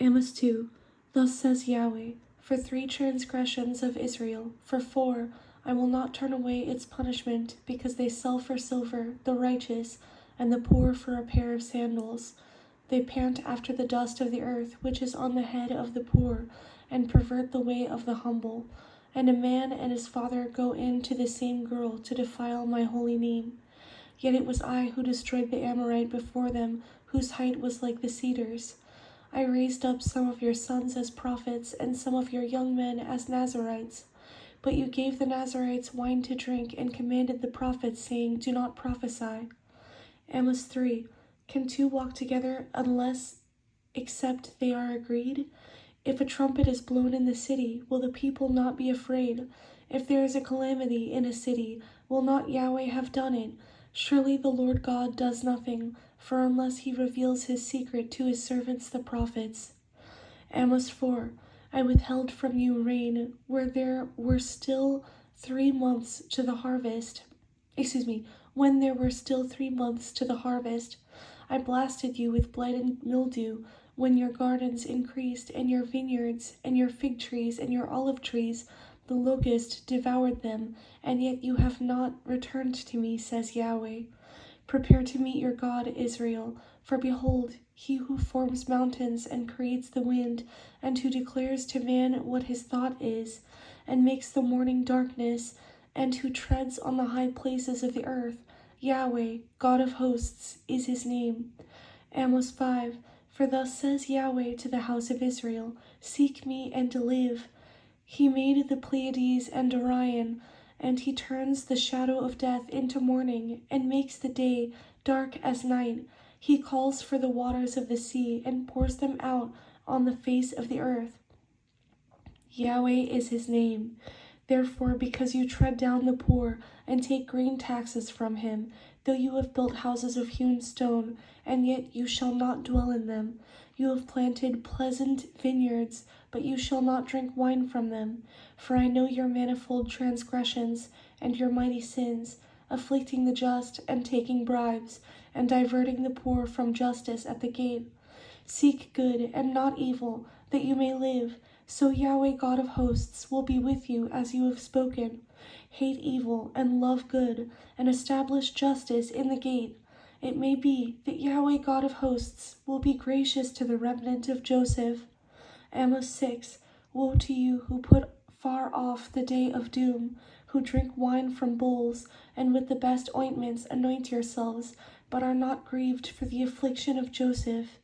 Amos 2. Thus says Yahweh, for 3 transgressions of Israel, for 4, I will not turn away its punishment, because they sell for silver the righteous, and the poor for a pair of sandals. They pant after the dust of the earth, which is on the head of the poor, and pervert the way of the humble. And a man and his father go in to the same girl to defile my holy name. Yet it was I who destroyed the Amorite before them, whose height was like the cedars. I raised up some of your sons as prophets, and some of your young men as Nazarites. But you gave the Nazarites wine to drink, and commanded the prophets, saying, Do not prophesy. Amos 3. Can 2 walk together except they are agreed? If a trumpet is blown in the city, will the people not be afraid? If there is a calamity in a city, will not Yahweh have done it? Surely the Lord God does nothing, for unless he reveals his secret to his servants the prophets. Amos 4. I withheld from you rain where there were still 3 months to the harvest. When there were still 3 months to the harvest. I blasted you with blight and mildew when your gardens increased, and your vineyards, and your fig trees, and your olive trees. The locust devoured them, and yet you have not returned to me, says Yahweh. Prepare to meet your God, Israel, for behold, he who forms mountains and creates the wind, and who declares to man what his thought is, and makes the morning darkness, and who treads on the high places of the earth, Yahweh, God of hosts, is his name. Amos 5. For thus says Yahweh to the house of Israel, Seek me and live. He made the Pleiades and Orion, and he turns the shadow of death into morning, and makes the day dark as night. He calls for the waters of the sea, and pours them out on the face of the earth. Yahweh is his name. Therefore, because you tread down the poor, and take grain taxes from him, though you have built houses of hewn stone, and yet you shall not dwell in them. You have planted pleasant vineyards, but you shall not drink wine from them. For I know your manifold transgressions, and your mighty sins, afflicting the just, and taking bribes, and diverting the poor from justice at the gate. Seek good, and not evil, that you may live. So Yahweh God of hosts will be with you as you have spoken. Hate evil, and love good, and establish justice in the gate. It may be that Yahweh God of hosts will be gracious to the remnant of Joseph. Amos 6. Woe to you who put far off the day of doom, who drink wine from bowls, and with the best ointments anoint yourselves, but are not grieved for the affliction of Joseph.